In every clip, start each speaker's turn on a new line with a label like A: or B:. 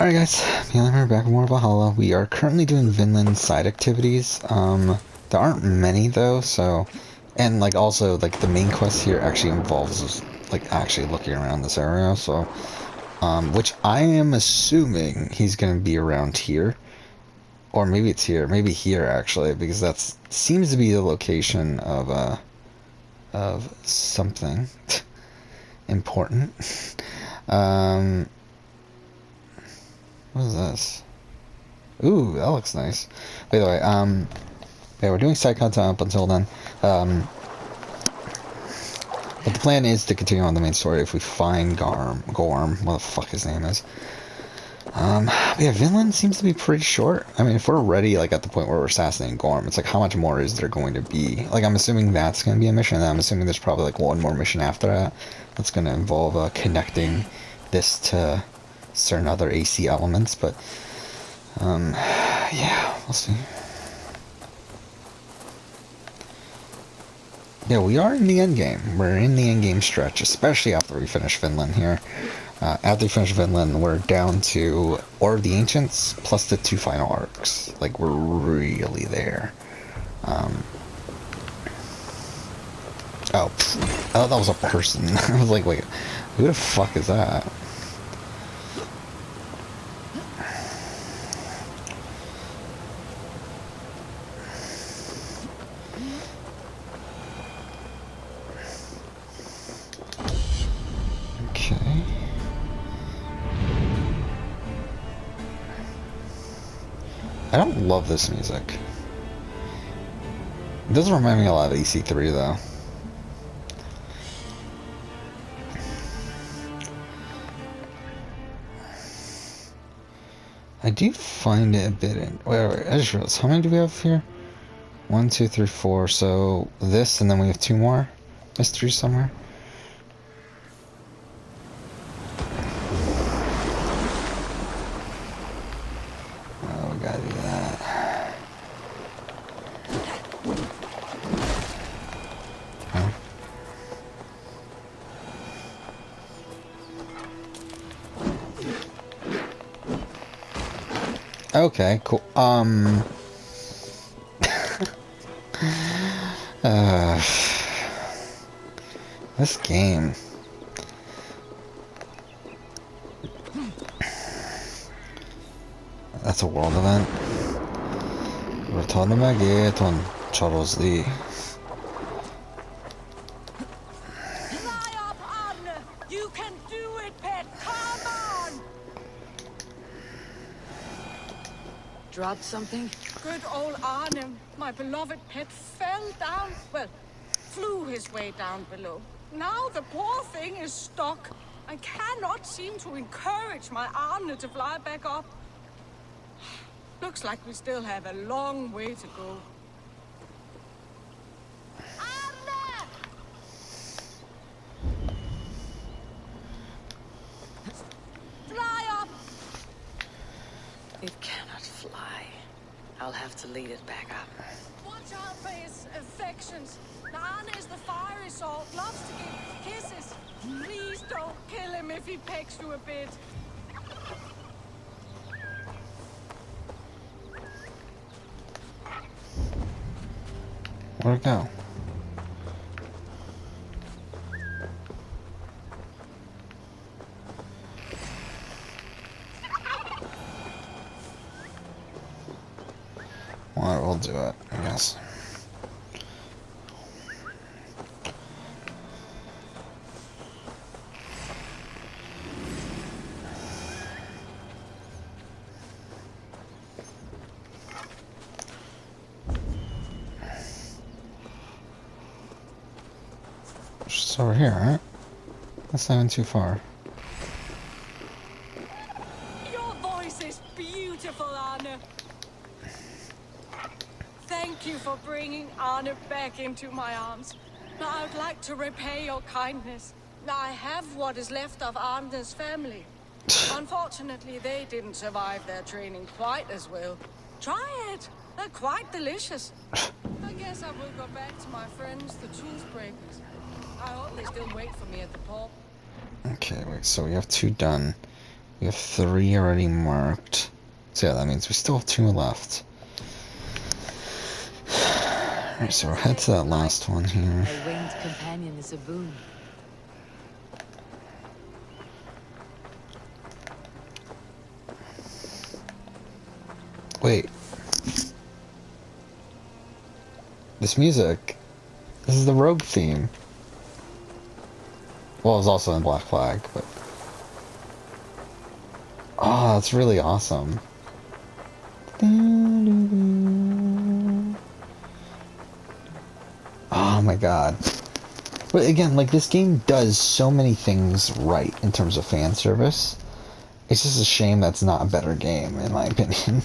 A: Alright guys, we're back with more Valhalla. We are currently doing Vinland side activities. There aren't many though, so... And like also, like the main quest here actually involves like actually looking around this area, so... which I am assuming he's gonna be around here. Or maybe it's here, maybe here actually, because that's seems to be the location of something important. um... What is this? Ooh, that looks nice. By the way, yeah, we're doing side content up until then. But the plan is to continue on the main story if we find Gorm, what the fuck his name is. Yeah, Vinland seems to be pretty short. I mean, if we're already, like, at the point where we're assassinating Gorm, it's like, how much more is there going to be? Like, I'm assuming that's going to be a mission, and I'm assuming there's probably, like, one more mission after that. That's going to involve, connecting this to certain other AC elements, but... yeah, we'll see. Yeah, we are in the end game. We're in the end game stretch, especially after we finish Vinland here. After we finish Vinland, we're down to War of the Ancients plus the 2 final arcs. Like, we're really there. Oh, I thought that was a person. I was like, wait, who the fuck is that? Okay. I don't love this music. It doesn't remind me a lot of EC3 though. I do find it a bit wait, I just realized, how many do we have here? 1, 2, 3, 4, so this, and then we have 2 more mysteries somewhere. Oh, we gotta do that. Huh? Okay, cool. This game. That's a world event. Retornamage ton Charles Lee.
B: Fly up, Anna! You can do it, pet! Come on!
C: Dropped something?
B: Good old Arne, my beloved pet, fell down, well, flew his way down below. Now the poor thing is stuck. I cannot seem to encourage my Arne to fly back up. Looks like we still have a long way to go. Arne! Fly up!
C: It cannot fly. I'll have to lead it back up.
B: Watch out for his affections. Arne is the fiery sort, loves to give kisses. Please don't kill him if he pecks you a bit.
A: Where'd it go? Well, we'll do it, I guess. It's over here, right? That's not even too far.
B: Your voice is beautiful, Arne. Thank you for bringing Arne back into my arms. I would like to repay your kindness. I have what is left of Arne's family. Unfortunately, they didn't survive their training quite as well. Try it. They're quite delicious. I guess I will go back to my friends, the Toothbreakers. I hope they still wait for me at the pub.
A: Okay, wait, so we have 2 done. We have 3 already marked. So yeah, that means we still have 2 left. Alright, so we'll head to that last one here.
C: A winged companion is a boon.
A: Wait. This music. This is the Rogue theme. Well, it was also in Black Flag, but... Oh, that's really awesome. Oh my god. But again, like, this game does so many things right in terms of fan service. It's just a shame that's not a better game, in my opinion.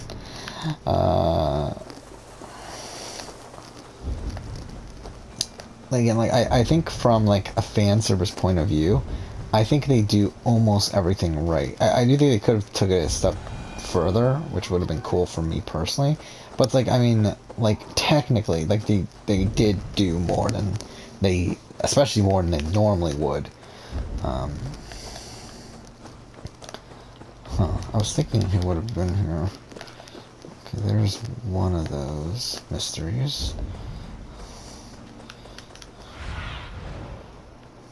A: Again, like, I think from, like, a fan service point of view, I think they do almost everything right. I do think they could have took it a step further, which would have been cool for me personally. But, like, I mean, like, technically, like, they did do more than they, especially more than they normally would. Huh, I was thinking he would have been here. Okay, there's one of those mysteries.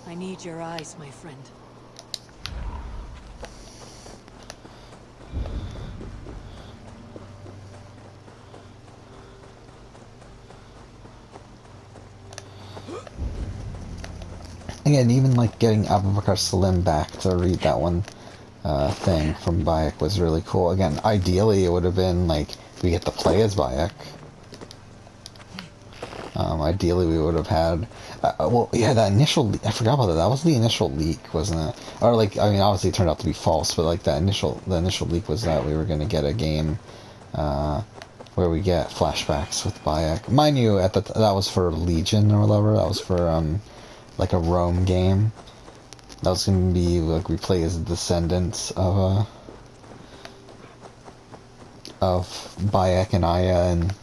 C: I need your eyes, my friend.
A: Again, even like getting Abubakar Salim back to read that one thing from Bayek was really cool. Again, ideally it would have been like we get to play as Bayek. Ideally we would have had, well, yeah, that initial, I forgot about that. That was the initial leak, wasn't it? Or like, I mean, obviously it turned out to be false, but like the initial leak was that we were going to get a game where we get flashbacks with Bayek. Mind you, that was for Legion or whatever. That was for like a Rome game. That was going to be like we play as descendants of Bayek and Aya, and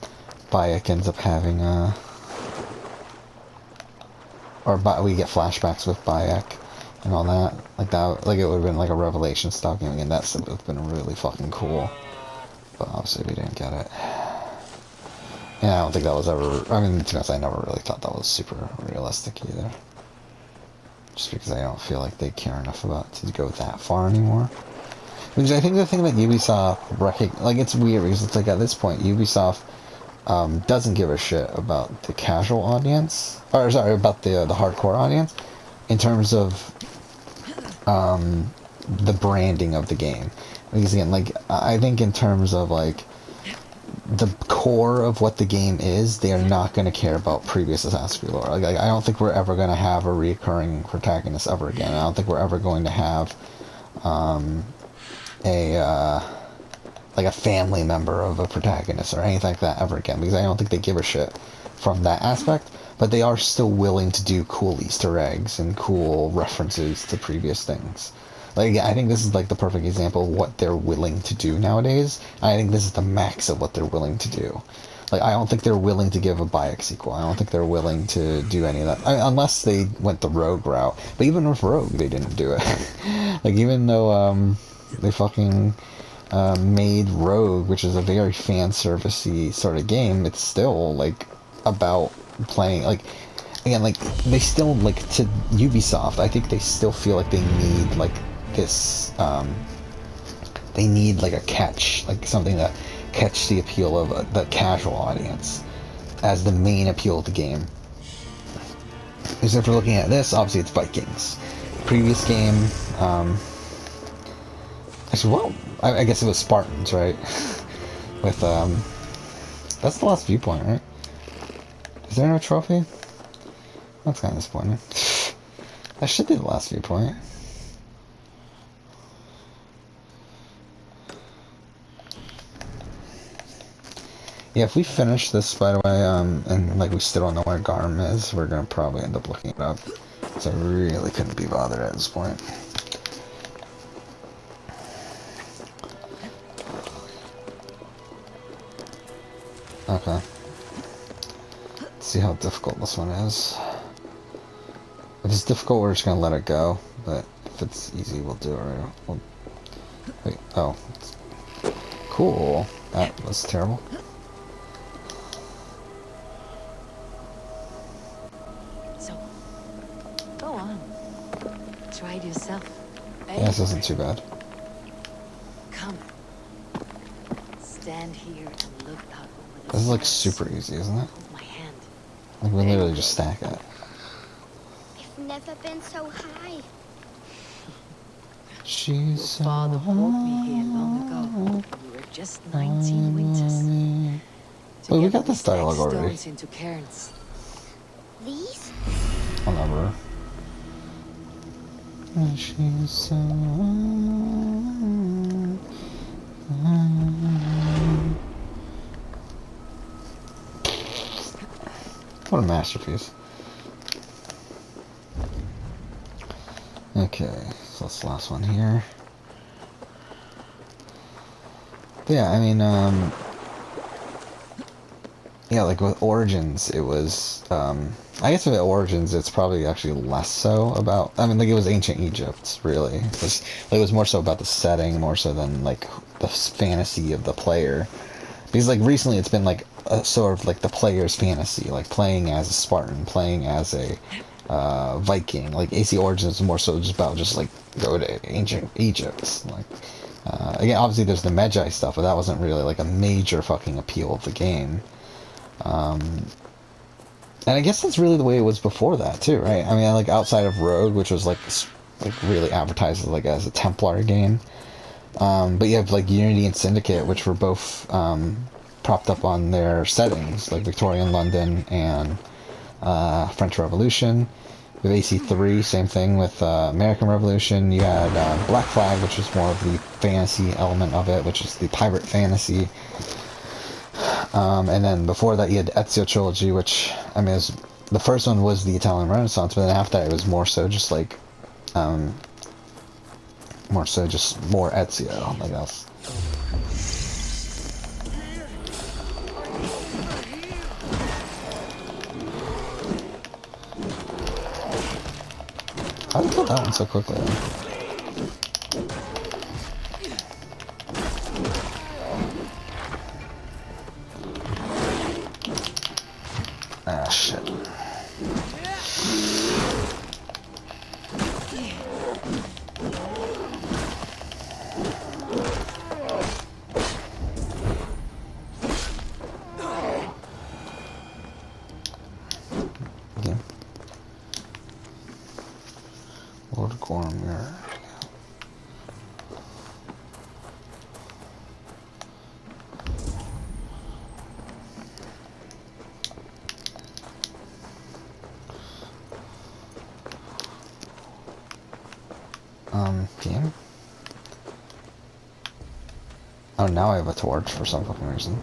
A: Bayek ends up having we get flashbacks with Bayek and all that. Like that, like it would have been like a Revelation style game, and that would have been really fucking cool. But obviously we didn't get it. Yeah, I don't think that was ever, I mean, to be honest, I never really thought that was super realistic either. Just because I don't feel like they care enough about to go that far anymore. Because I think the thing that Ubisoft like, it's weird because it's like at this point Ubisoft doesn't give a shit about the casual audience, or sorry, about the hardcore audience, in terms of the branding of the game. Because again, like, I think in terms of like the core of what the game is, they are not going to care about previous Assassin's Creed lore. Like, I don't think we're ever going to have a recurring protagonist ever again. I don't think we're ever going to have like a family member of a protagonist or anything like that ever again, because I don't think they give a shit from that aspect. But they are still willing to do cool Easter eggs and cool references to previous things. Like, I think this is like the perfect example of what they're willing to do nowadays. I think this is the max of what they're willing to do. Like, I don't think they're willing to give a Bayek sequel. I don't think they're willing to do any of that. Unless they went the Rogue route. But even with Rogue, they didn't do it. Like, even though they fucking made Rogue, which is a very fan servicey sort of game, it's still like about playing, like, again, like, they still, like, to Ubisoft, I think they still feel like they need like this they need like a catch, like something to catch the appeal of the casual audience as the main appeal of the game. Because if we're looking at this, obviously it's Vikings. Previous game, actually, well, I guess it was Spartans, right? With, that's the last viewpoint, right? Is there no trophy? That's kind of disappointing. That should be the last viewpoint. Yeah, if we finish this, by the way, and like we still don't know where Garm is, we're gonna probably end up looking it up. So I really couldn't be bothered at this point. Okay. Let's see how difficult this one is. If it's difficult, we're just gonna let it go. But if it's easy, we'll do it. Oh. Cool. That was terrible.
C: So, go on. Try it yourself.
A: Yeah, this isn't too bad.
C: Come. Stand here and look out over the
A: This is like
C: fields.
A: super easy, isn't it?
C: Hold my hand.
A: Like we literally just stack it.
D: I've never been so high.
C: Your father brought me here long ago. We were just 19 winters.
A: Wait, we
C: Together
A: got this
C: stacked
A: dialogue already.
C: stones into cairns.
D: These?
A: I'll never. She's so. What a masterpiece. Okay, so that's the last one here. But yeah, I mean, yeah, like with Origins, it was, I guess with Origins, it's probably actually less so about, I mean, like, it was ancient Egypt, really. It was more so about the setting, more so than, like, the fantasy of the player. Because, like, recently it's been, like, a sort of, like, the player's fantasy, like, playing as a Spartan, playing as a, Viking. Like, AC Origins is more so just about just, like, go to ancient Egypt. Like, again, obviously there's the Magi stuff, but that wasn't really, like, a major fucking appeal of the game. And I guess that's really the way it was before that too, right? I mean, like outside of Rogue, which was like really advertised as a Templar game, but you have like Unity and Syndicate, which were both propped up on their settings, like Victorian London and French Revolution. With AC3, same thing with American Revolution. You had Black Flag, which was more of the fantasy element of it, which is the pirate fantasy. And then before that, you had Ezio Trilogy, which, I mean, the first one was the Italian Renaissance, but then after that, it was more so just like, more Ezio, like else. How did I kill that one so quickly? Ah, shit. Okay. Lord Gormir. Game. Oh, now I have a torch for some fucking reason.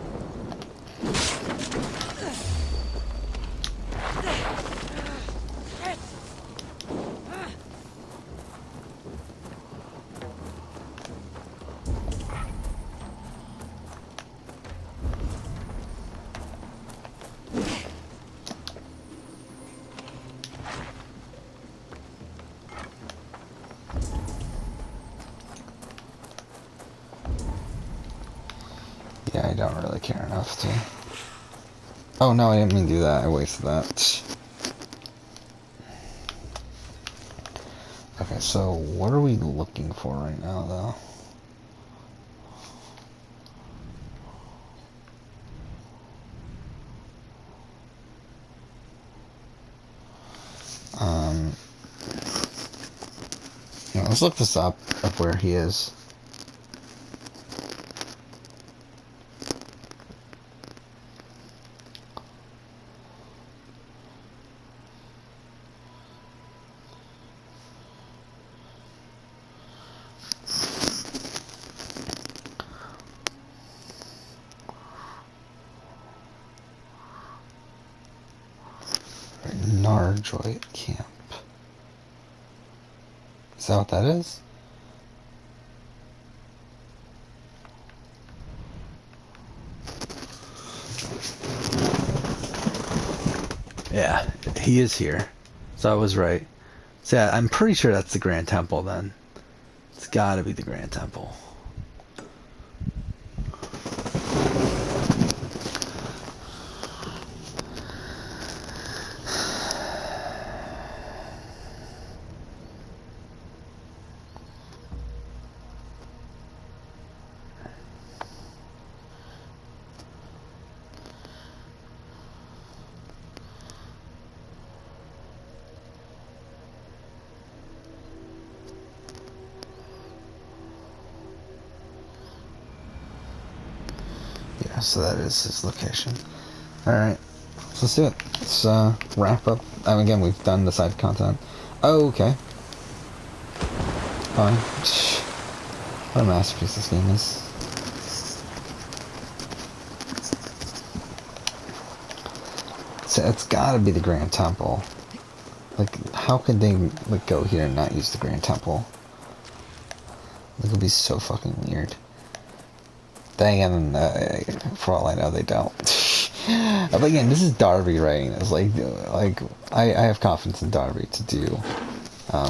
A: Yeah, I don't really care enough to... Oh no, I didn't mean to do that. I wasted that. Okay, so what are we looking for right now, though? Let's look this up of where he is. Narjoy Camp. Is that what that is? Yeah, he is here. So I was right. So yeah, I'm pretty sure that's the Grand Temple then. It's gotta be the Grand Temple. So that is his location. Alright. So let's do it. Let's wrap up. Again, we've done the side content. Oh, okay. Fine. What a masterpiece this game is. So it's gotta be the Grand Temple. Like, how could they like go here and not use the Grand Temple? It would be so fucking weird. Then, for all I know, they don't. But again, this is Darby writing this. Like I have confidence in Darby to do, a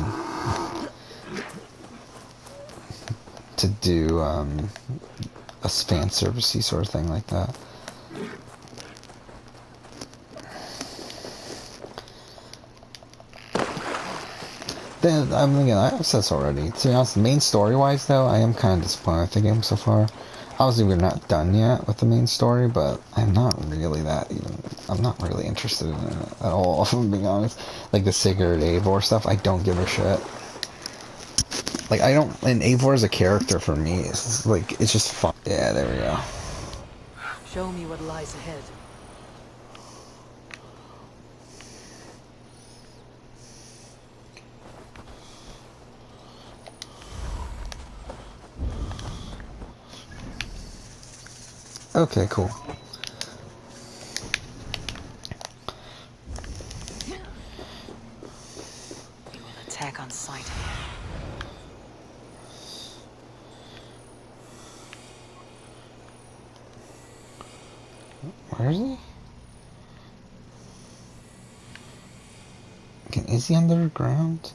A: fan servicey sort of thing like that. Then, again, I've said this already. To be honest, main story-wise, though, I am kind of disappointed with the game so far. Obviously, we're not done yet with the main story, but I'm not really I'm not really interested in it at all, if I'm being honest. Like, the Sigurd Eivor stuff, I don't give a shit. Like, and Eivor as a character for me, it's just fun. Yeah, there we go.
C: Show me what lies ahead.
A: Okay, cool.
C: We will attack on sight.
A: Where is he? Okay, is he underground?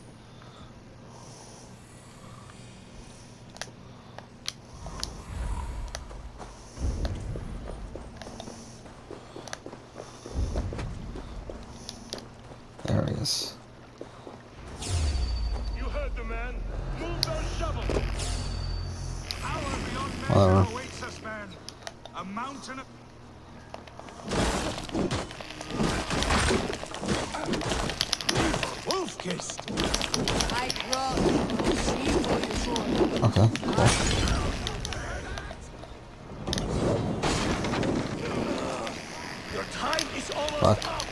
A: There he is.
E: You heard the man. Move those shovels. Power beyond
A: Whatever.
E: measure awaits us, man. A mountain of... Wolf kissed.
B: I brought see for you soon.
A: Okay, cool.
E: Your time is almost
A: Fuck.
E: up.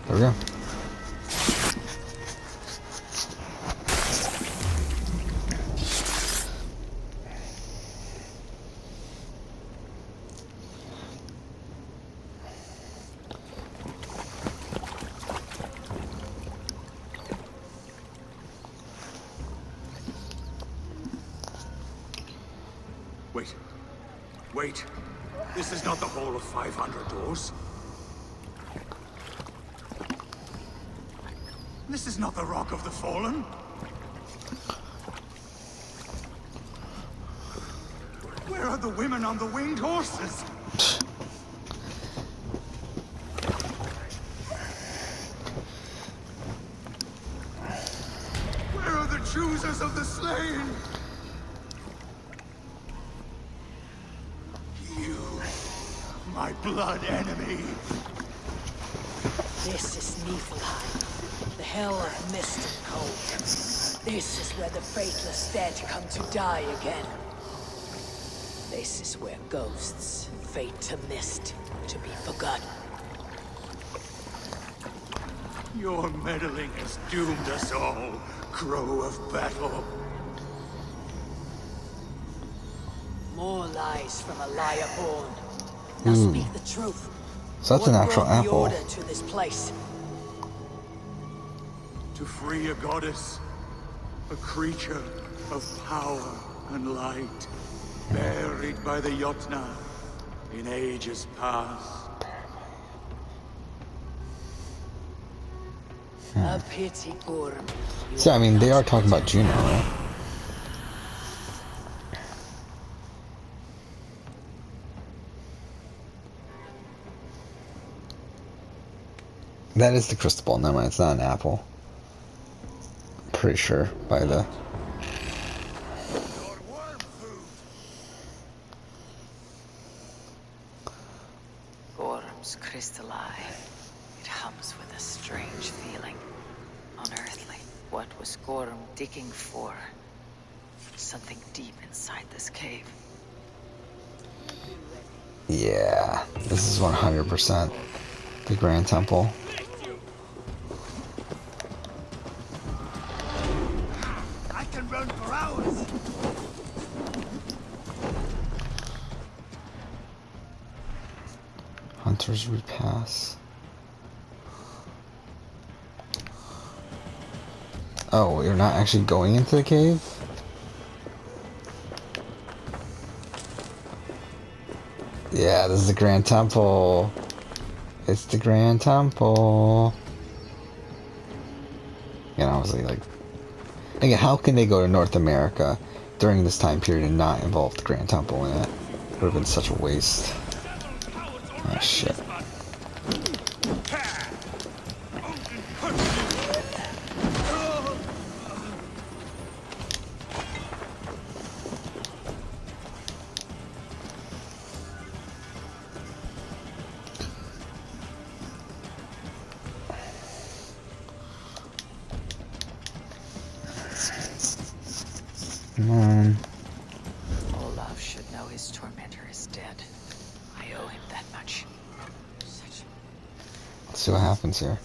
A: There we go.
E: Wait. Wait. This is not the Hall of 500 Doors. This is not the Rock of the Fallen. Where are the women on the winged horses? Where are the choosers of the slain? You, my blood enemy.
C: This is Niflheim, the hell of mist and cold. This is where the faithless dead come to die again. This is where ghosts fade to mist, to be forgotten.
E: Your meddling has doomed us all, crow of battle.
C: More lies from a liar born. Now speak the truth.
A: So that's an
C: What
A: actual
C: brought the
A: apple.
C: order to this place?
E: To free a goddess, a creature of power and light, buried by the Jotnar in ages past.
C: A pity, Gorm.
A: So, I mean, they are talking about Juno, right? That is the crystal ball. Never mind, it's not an apple. I'm pretty sure by the...
E: Your worm food.
C: Gorm's crystal eye. It hums with a strange feeling. Unearthly. What was Gorm digging for? something deep inside this cave.
A: Yeah, this is 100% the Grand Temple.
E: I can run for hours.
A: Hunter's Repast. Oh, you're not actually going into the cave? Yeah, this is the Grand Temple. It's the Grand Temple. And obviously, like, again, how can they go to North America during this time period and not involve the Grand Temple in it? It would have been such a waste. Ah, shit. Come on.
C: Olaf should know his tormentor is dead. I owe him that much. Such...
A: Let's see what happens here.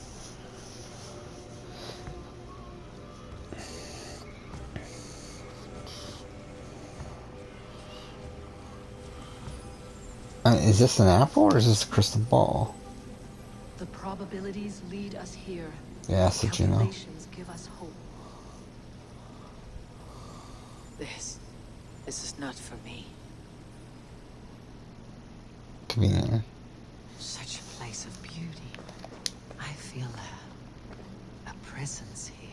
A: Is this an apple or is this a crystal ball?
C: The probabilities lead us here.
A: Yeah, so you know.
C: Calculations give us hope. This is not for me.
A: Conveniently.
C: Such a place of beauty. I feel a presence here.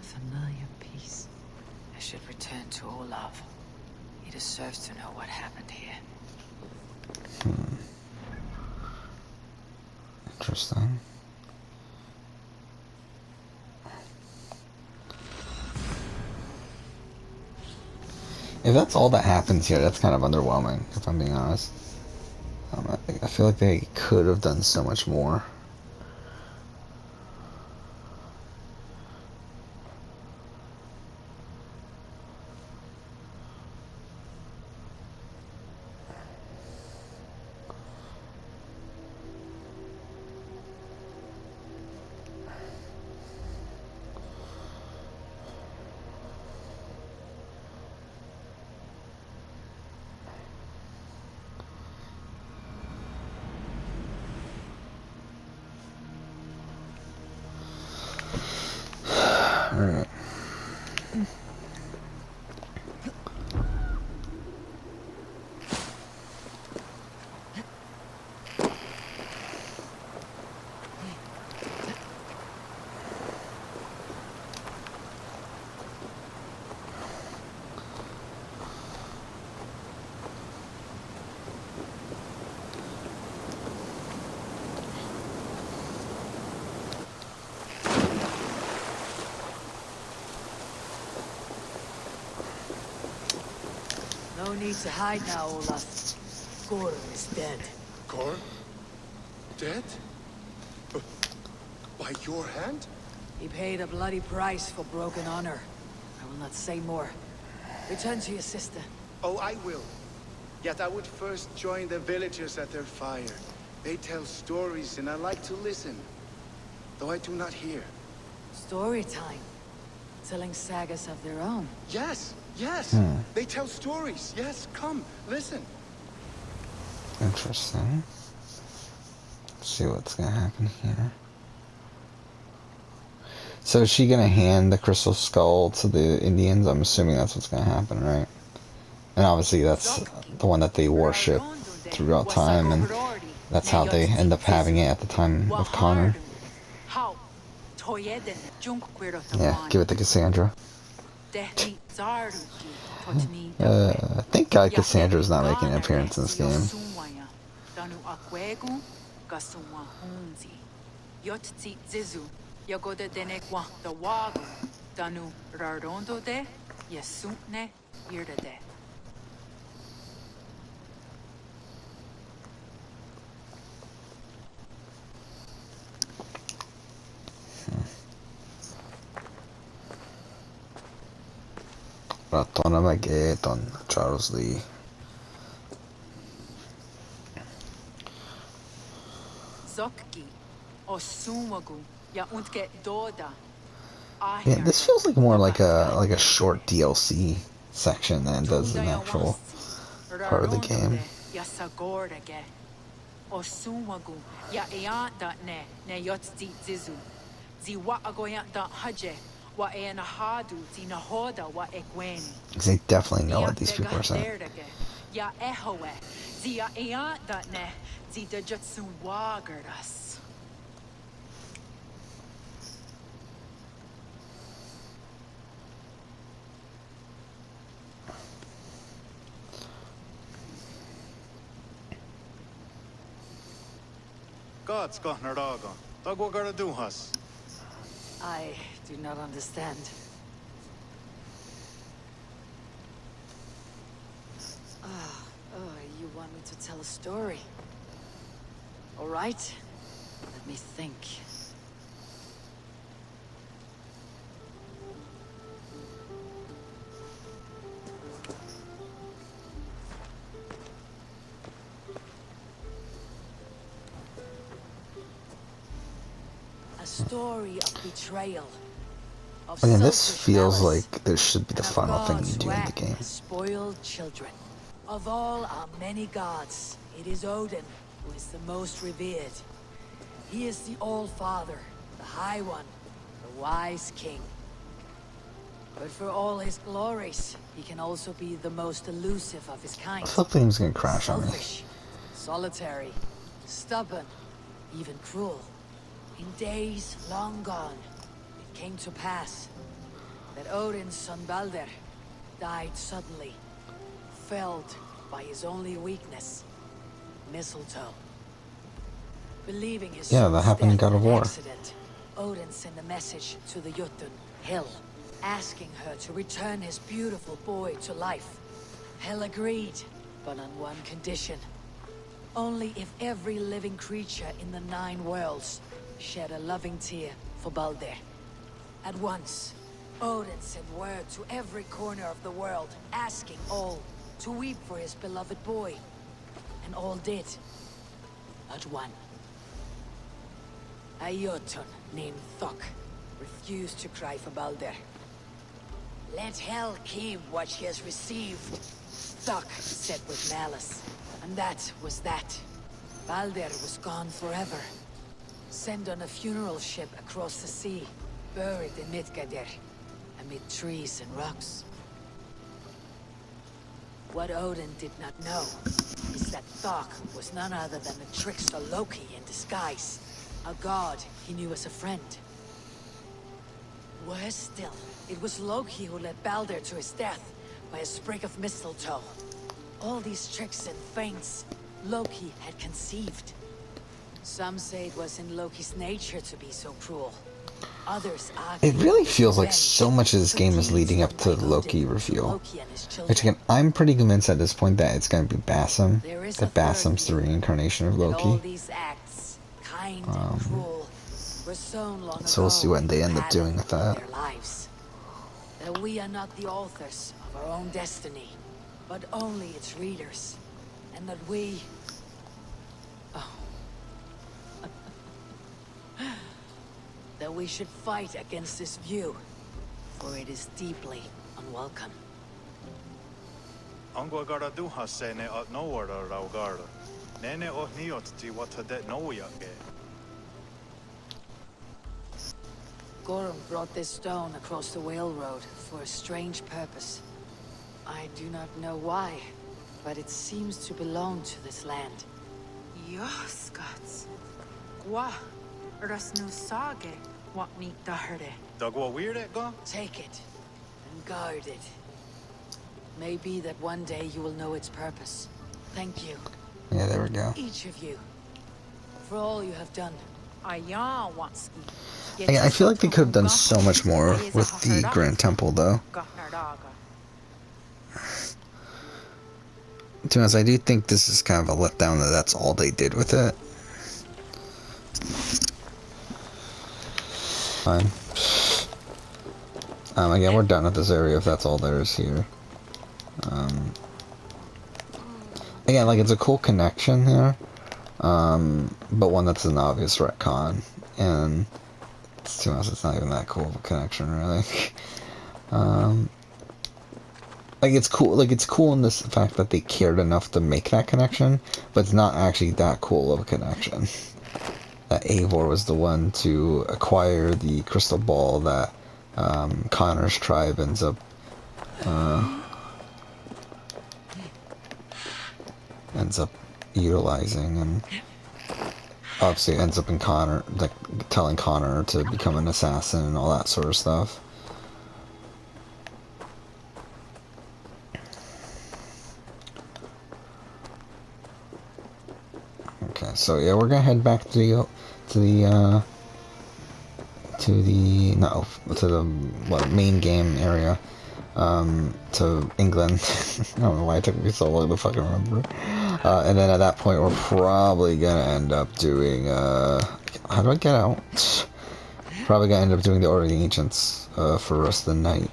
C: A familiar peace. I should return to Olaf. He deserves to know what happened here.
A: Interesting. If that's all that happens here, that's kind of underwhelming, if I'm being honest. I feel like they could have done so much more. Alright.
C: No need to hide now, Olaf. Gor is dead.
F: Kor? Dead? By your hand?
C: He paid a bloody price for broken honor. I will not say more. Return to your sister.
F: Oh, I will. Yet I would first join the villagers at their fire. They tell stories and I like to listen. Though I do not hear.
C: Story time. Telling sagas of their own.
F: Yes, yes! They tell stories. Yes, come, listen.
A: Interesting. Let's see what's gonna happen here. So is she gonna hand the crystal skull to the Indians? I'm assuming that's what's gonna happen, right? And obviously that's the one that they worship throughout time, and that's how they end up having it at the time of Connor. Yeah, give it to Cassandra. I think Guy Cassandra's not making an appearance in this game. Ratonamageddon, Charles Lee.
C: Zokki, Osumagu, ya untke doda.
A: Yeah, this feels like more like a short DLC section than it does an actual part of the game.
C: Ya sagordage. Osumagu, ya eanta ne yotzi zizu. Zi wa agoyanta haje, wa eanahadu, zi nahoda wa egweni.
A: Because they definitely know what these people are saying.
C: Ya ehoe, zi ya eanta ne, zi dejutsu wagardas.
F: God's got Nardagon. Dog what gotta do us?
C: I do not understand. You want me to tell a story? All right. Let me think. A story of betrayal. Of
A: Again, this
C: selfish
A: feels
C: malice,
A: like this should be the
C: and of
A: final thing
C: God's
A: you do in the
C: wrath
A: game.
C: to spoiled children. Of all our many gods, it is Odin who is the most revered. He is the All-Father, the High One, the Wise King. But for all his glories, he can also be the most elusive of his kind.
A: I feel like the game's gonna crash on me.
C: Selfish, solitary, stubborn, even cruel. In days long gone, it came to pass that Odin's son Balder died suddenly, felled by his only weakness, mistletoe. Believing his
A: Yeah, that
C: son's
A: happened in
C: death
A: God of
C: an
A: War.
C: accident, Odin sent a message to the Jotun, Hel, asking her to return his beautiful boy to life. Hel agreed, but on one condition. Only if every living creature in the 9 worlds shed a loving tear for Balder. At once, Odin sent word to every corner of the world, asking all to weep for his beloved boy. And all did. But one. A Jotun named Thok refused to cry for Balder. Let Hel keep what she has received, Thok said with malice. And that was that. Balder was gone forever. Sent on a funeral ship across the sea, buried in Midgardr, amid trees and rocks. What Odin did not know is that Thok was none other than the trickster Loki in disguise, a god he knew as a friend. Worse still, it was Loki who led Balder to his death by a sprig of mistletoe. All these tricks and feints Loki had conceived. Some say it was in Loki's nature to be so cruel. Others argue
A: It really feels like
C: revenge
A: so much of this
C: for
A: game is leading up
C: deeds
A: to
C: done
A: the
C: by
A: Loki
C: Odin
A: reveal.
C: Loki and his children.
A: Which again, I'm pretty convinced at this point that it's going to be Bassam.
C: There is a
A: That
C: third
A: Bassam's the
C: view,
A: reincarnation of
C: that all
A: Loki.
C: these acts, kind and cruel, were sown long
A: So we'll
C: ago
A: see what
C: in
A: they
C: the
A: end up
C: pattern
A: doing with
C: of
A: that.
C: their lives. That we are not the authors of our own destiny, but only its readers. And that we... Oh. that we should fight against this view, for it is deeply unwelcome.
F: Angwa gotta do us say ne at no word or garda. Nene oh niot ti what that no yake.
C: Gorm brought this stone across the Whale Road for a strange purpose. I do not know why, but it seems to belong to this land.
B: Joskats. Gwa. Rasnu sage. What ni daherde.
F: Dog what weird it go?
C: Take it and guard it. Maybe that one day you will know its purpose. Thank you,
A: Yeah, there we go.
C: each of you, for all you have done.
B: Aya watski.
A: Again, I feel like they could have done so much more with the Grand Temple, though. To be honest, I do think this is kind of a letdown that that's all they did with it. Fine. Again, we're done with this area if that's all there is here. Um, again, like, it's a cool connection here, but one that's an obvious retcon, and to us, it's not even that cool of a connection, really. um, like, it's cool. Like, it's cool in this fact that they cared enough to make that connection, but it's not actually that cool of a connection. That Eivor was the one to acquire the crystal ball that Connor's tribe ends up utilizing, and obviously ends up in Connor, like, telling Connor to become an assassin and all that sort of stuff. Okay, so yeah, we're gonna head back to the main game area, to England. I don't know why it took me so long to fucking remember. And then at that point, we're probably gonna end up doing, how do I get out? Probably gonna end up doing the Order of the Ancients, for the rest of the night.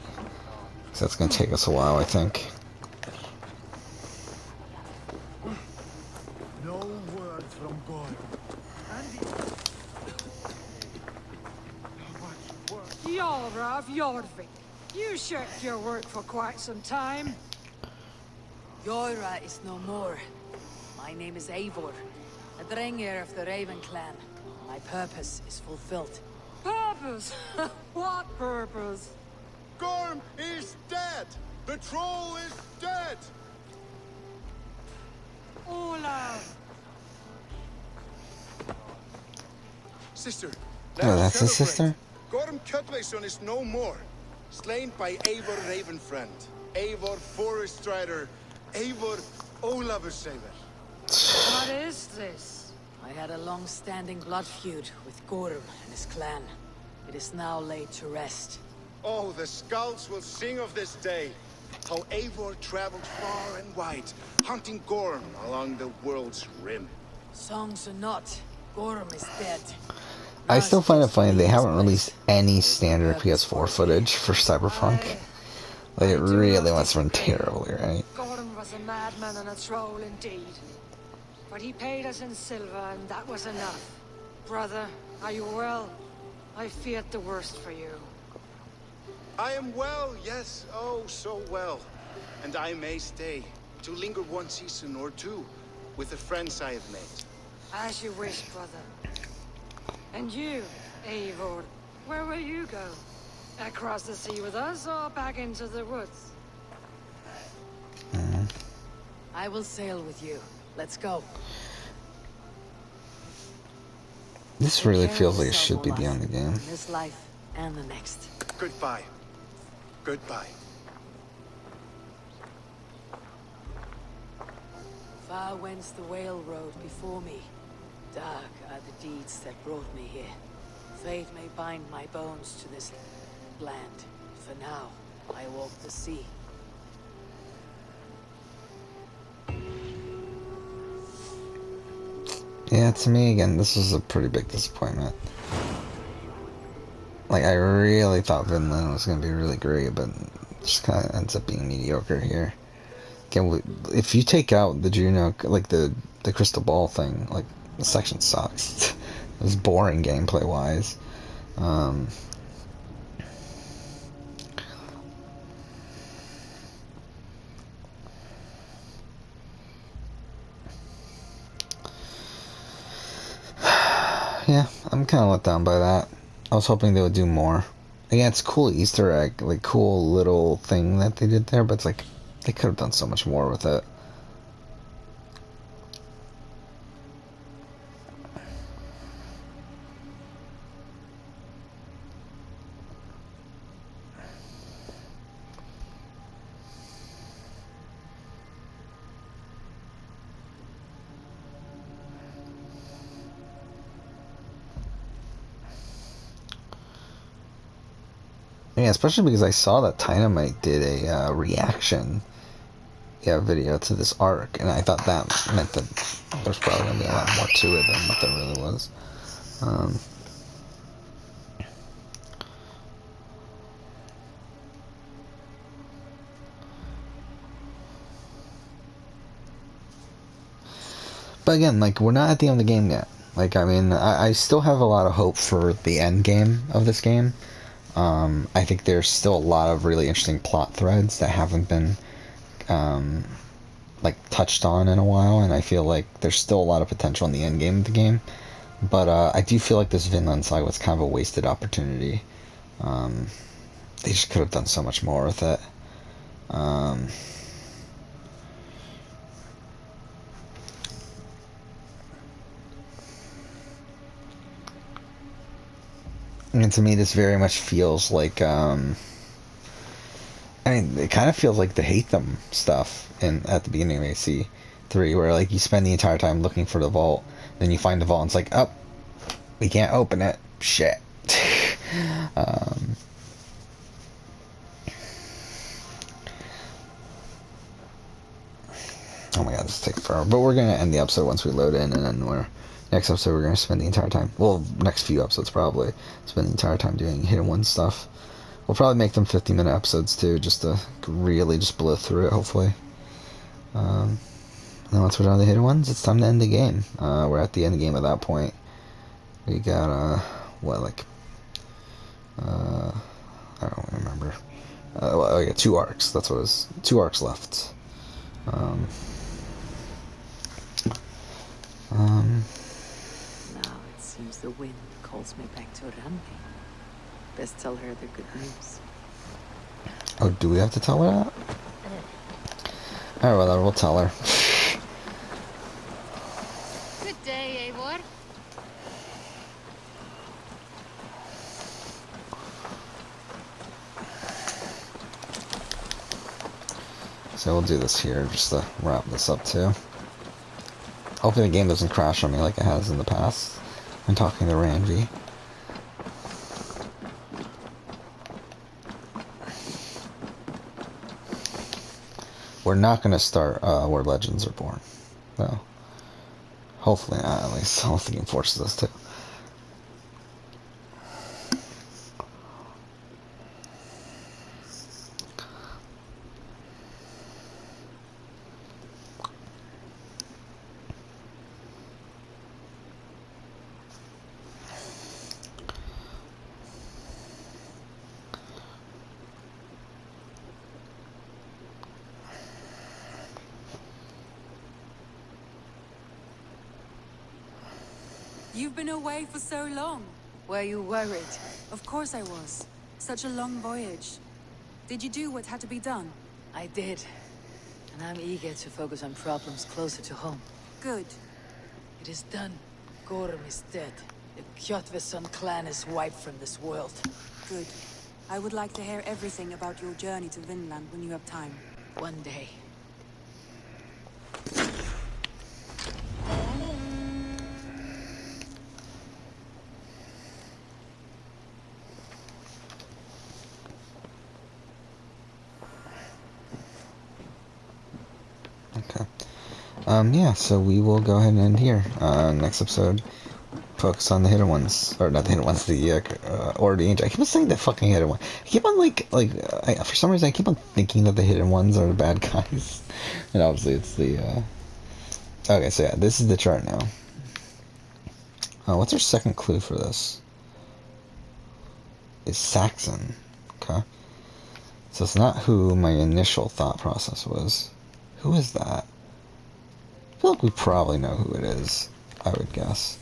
A: So that's gonna take us a while, I think.
F: No words from God.
B: Yara of Jorvik, you shirked your work for quite some time.
C: Yoira is no more. My name is Eivor, a Drengir of the Raven clan. My purpose is fulfilled.
B: Purpose? What purpose?
F: Gorm is dead! The troll is dead!
B: Olaf!
F: Sister,
A: Oh,
F: let's
A: that's his
F: celebrate.
A: sister?
F: Gorm Cutlayson is no more. Slain by Eivor Ravenfriend, Eivor Forest Strider, Eivor Ólafursaver.
B: What is this?
C: I had a long-standing blood feud with Gorm and his clan. It is now laid to rest.
F: Oh, the skulls will sing of this day. How Eivor traveled far and wide, hunting Gorm along the world's rim.
C: Songs or not, Gorm is dead.
A: I still find it funny they haven't released any standard PS4 footage for Cyberpunk. Like, it really must have been terrible, right?
B: Gordon was a madman and a troll indeed. But he paid us in silver, and that was enough. Brother, are you well? I feared the worst for you.
F: I am well, yes, oh, so well. And I may stay, to linger one season or two, with the friends I have made.
B: As you wish, brother. And you, Eivor, where will you go? Across the sea with us, or back into the woods?
C: I will sail with you. Let's go.
A: This really feels like it should be the end of the game.
C: In this life and the next.
F: Goodbye. Goodbye.
C: Far wends the whale road before me. Dark are the deeds that brought me here. Fate may bind my bones to this land. For now, I walk the sea.
A: Yeah, to me, again, this was a pretty big disappointment. Like, I really thought Vinland was going to be really great, but it just kind of ends up being mediocre here. Again, if you take out the Juno, like the crystal ball thing, like, the section sucks. It was boring gameplay-wise. Yeah, I'm kind of let down by that. I was hoping they would do more. Again, it's a cool Easter egg, like, cool little thing that they did there, but it's like, they could have done so much more with it. Yeah, especially because I saw that Dynamite did a reaction video to this arc, and I thought that meant that there's probably going to be a lot more to it than what there really was. But again, like, we're not at the end of the game yet. Like, I mean, I still have a lot of hope for the end game of this game. I think there's still a lot of really interesting plot threads that haven't been, like, touched on in a while, and I feel like there's still a lot of potential in the end game of the game. But I do feel like this Vinland Saga was kind of a wasted opportunity. They just could have done so much more with it. And to me, this very much feels like, I mean, it kind of feels like the hate them stuff at the beginning of AC3, where like you spend the entire time looking for the vault, then you find the vault, and it's like, oh, we can't open it. Shit. um, oh my god, this is taking forever. But we're gonna end the episode once we load in, and then next episode we're gonna spend the entire time. Well, next few episodes probably spend the entire time doing hidden one stuff. We'll probably make them 50-minute episodes too, just to really just blow through it, hopefully. And then once we're done with the hidden ones, it's time to end the game. We're at the end game at that point. We got, what, like, I don't remember. Well, yeah, 2 arcs, that's what it is. 2 arcs left.
C: Now it seems the wind calls me back to Randi. Best tell her the good news.
A: Oh, do we have to tell her that? Alright, well, we'll tell her.
D: Good day, Eivor.
A: So we'll do this here just to wrap this up too. Hopefully the game doesn't crash on me like it has in the past. I'm talking to Ranvi. We're not going to start where Legends are born. No. Hopefully not, at least. I don't think it forces us to.
B: You've been away for so long.
C: Were you worried?
B: Of course I was. Such a long voyage. Did you do what had to be done?
C: I did. And I'm eager to focus on problems closer to home.
B: Good.
C: It is done. Gorm is dead. The Kjotveson clan is wiped from this world.
B: Good. I would like to hear everything about your journey to Vinland when you have time.
C: One day.
A: Okay. Yeah, so we will go ahead and end here. Next episode, focus on the hidden ones. Or not the hidden ones, the, or the angel. I keep on saying the fucking hidden one. I keep on, for some reason, I keep on thinking that the hidden ones are the bad guys. And obviously it's the, Okay, so yeah, this is the chart now. What's our second clue for this? It's Saxon. Okay. So it's not who my initial thought process was. Who is that? I feel like we probably know who it is, I would guess.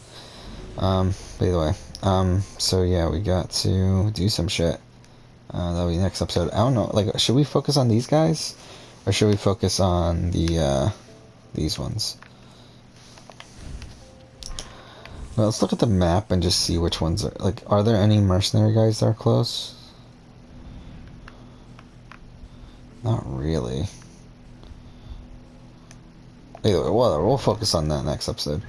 A: But either way. So yeah, we got to do some shit. That'll be the next episode. I don't know, like, should we focus on these guys? Or should we focus on the, these ones? Well, let's look at the map and just see which ones are, like, are there any mercenary guys that are close? Not really. Either way, we'll focus on that next episode.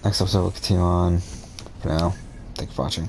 A: Next episode we'll continue on. For now, thank you for watching.